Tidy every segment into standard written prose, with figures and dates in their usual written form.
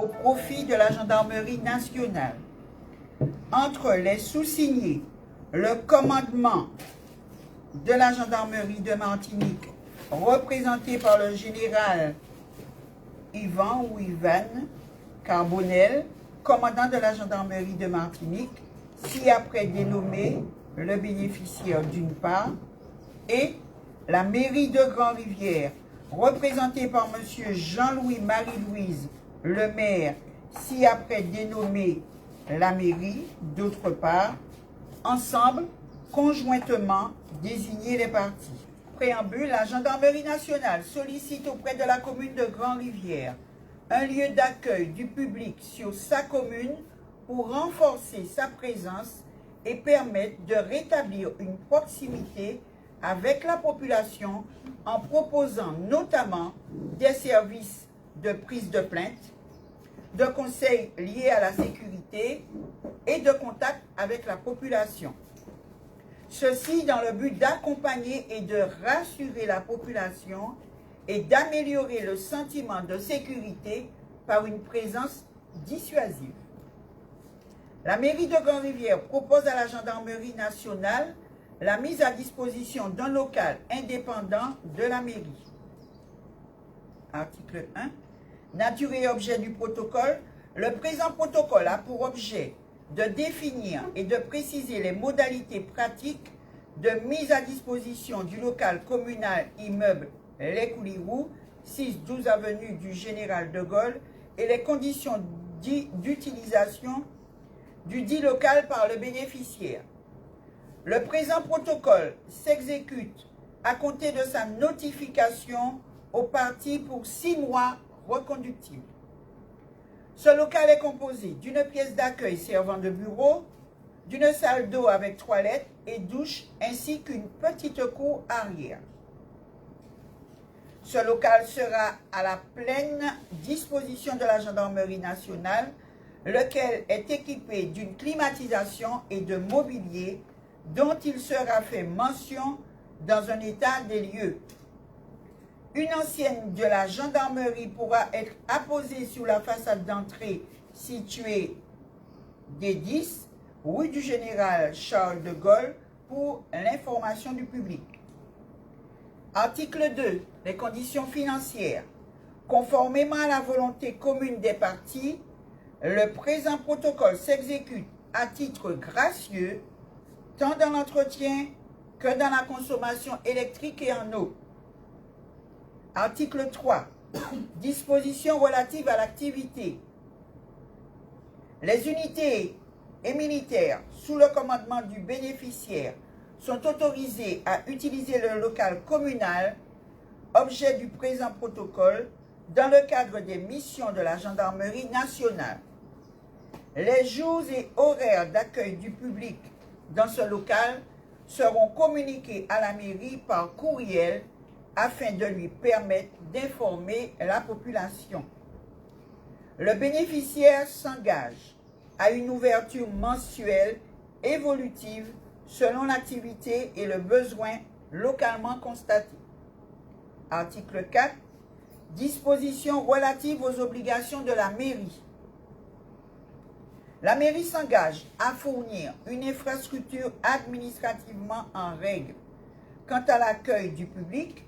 au profit de la gendarmerie nationale entre les sous-signés, le commandement de la gendarmerie de Martinique, représenté par le général Ivan Carbonel, commandant de la gendarmerie de Martinique, ci-après dénommé le bénéficiaire d'une part, et la mairie de Grand-Rivière, représentée par M. Jean-Louis Marie-Louise, le maire, ci-après dénommé la mairie, d'autre part, ensemble, conjointement, désigner les parties. Préambule, la gendarmerie nationale sollicite auprès de la commune de Grand-Rivière un lieu d'accueil du public sur sa commune pour renforcer sa présence et permettre de rétablir une proximité avec la population en proposant notamment des services de prise de plainte, de conseils liés à la sécurité et de contact avec la population. Ceci dans le but d'accompagner et de rassurer la population et d'améliorer le sentiment de sécurité par une présence dissuasive. La mairie de Grand-Rivière propose à la gendarmerie nationale la mise à disposition d'un local indépendant de la mairie. Article 1. Nature et objet du protocole. Le présent protocole a pour objet de définir et de préciser les modalités pratiques de mise à disposition du local communal immeuble Les Coulirous, 6-12 avenue du Général de Gaulle, et les conditions d'utilisation du dit local par le bénéficiaire. Le présent protocole s'exécute à compter de sa notification aux parties pour 6 mois reconductibles. Ce local est composé d'une pièce d'accueil servant de bureau, d'une salle d'eau avec toilette et douche, ainsi qu'une petite cour arrière. Ce local sera à la pleine disposition de la gendarmerie nationale, lequel est équipé d'une climatisation et de mobilier dont il sera fait mention dans un état des lieux. Une ancienne de la gendarmerie pourra être apposée sur la façade d'entrée située des 10 rue du Général Charles de Gaulle pour l'information du public. Article 2. Les conditions financières. Conformément à la volonté commune des parties, le présent protocole s'exécute à titre gracieux tant dans l'entretien que dans la consommation électrique et en eau. Article 3. Dispositions relatives à l'activité. Les unités et militaires sous le commandement du bénéficiaire sont autorisés à utiliser le local communal, objet du présent protocole, dans le cadre des missions de la gendarmerie nationale. Les jours et horaires d'accueil du public dans ce local seront communiqués à la mairie par courriel afin de lui permettre d'informer la population. Le bénéficiaire s'engage à une ouverture mensuelle évolutive selon l'activité et le besoin localement constaté. Article 4. Dispositions relatives aux obligations de la mairie. La mairie s'engage à fournir une infrastructure administrativement en règle quant à l'accueil du public,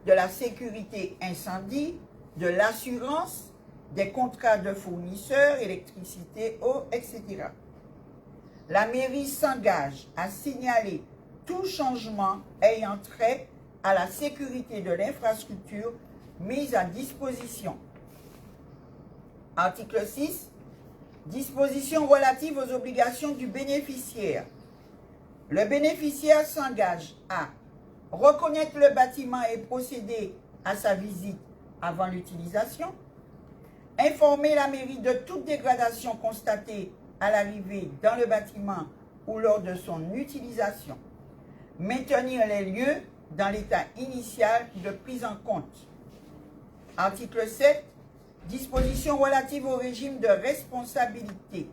de la sécurité incendie, de l'assurance, des contrats de fournisseurs, électricité, eau, etc. La mairie s'engage à signaler tout changement ayant trait à la sécurité de l'infrastructure mise à disposition. Article 6. Dispositions relatives aux obligations du bénéficiaire. Le bénéficiaire s'engage à reconnaître le bâtiment et procéder à sa visite avant l'utilisation, informer la mairie de toute dégradation constatée à l'arrivée dans le bâtiment ou lors de son utilisation, maintenir les lieux dans l'état initial de prise en compte. Article 7. Dispositions relatives au régime de responsabilité.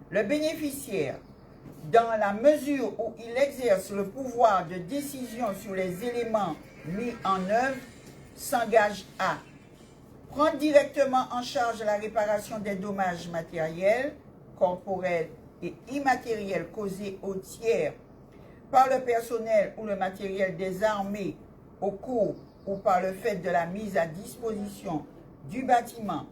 Le bénéficiaire, dans la mesure où il exerce le pouvoir de décision sur les éléments mis en œuvre, s'engage à prendre directement en charge la réparation des dommages matériels, corporels et immatériels causés aux tiers par le personnel ou le matériel des armées au cours ou par le fait de la mise à disposition du bâtiment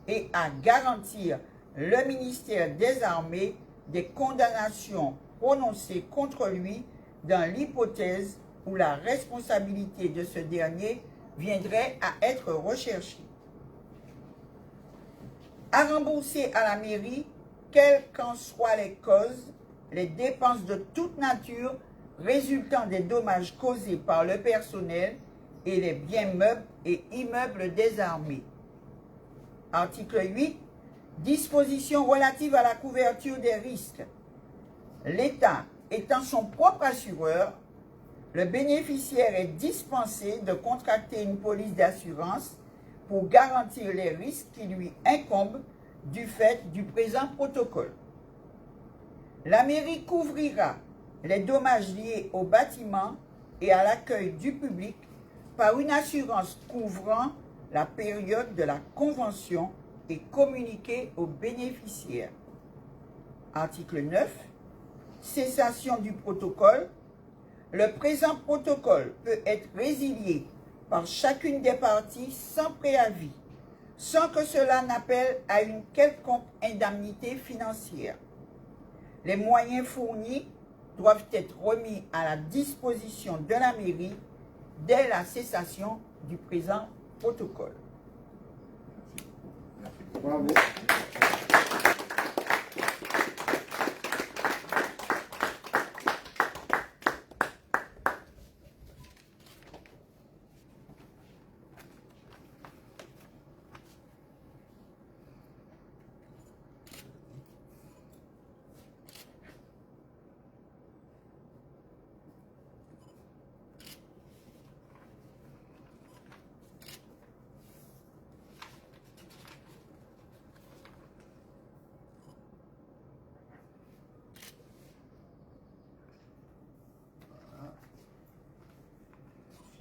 et à garantir le ministère des Armées des condamnations prononcées contre lui dans l'hypothèse où la responsabilité de ce dernier viendrait à être recherchée. À rembourser à la mairie, quelles qu'en soient les causes, les dépenses de toute nature résultant des dommages causés par le personnel et les biens meubles et immeubles des armées. Article 8. Dispositions relatives à la couverture des risques. L'État étant son propre assureur, le bénéficiaire est dispensé de contracter une police d'assurance pour garantir les risques qui lui incombent du fait du présent protocole. La mairie couvrira les dommages liés au bâtiment et à l'accueil du public par une assurance couvrant la période de la convention et communiquée aux bénéficiaires. Article 9. Cessation du protocole. Le présent protocole peut être résilié par chacune des parties sans préavis, sans que cela n'appelle à une quelconque indemnité financière. Les moyens fournis doivent être remis à la disposition de la mairie dès la cessation du présent protocole. Bravo.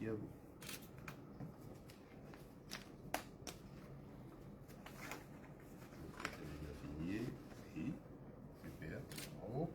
Merci à vous. Vous avez bien signé. Oui, super. Bravo.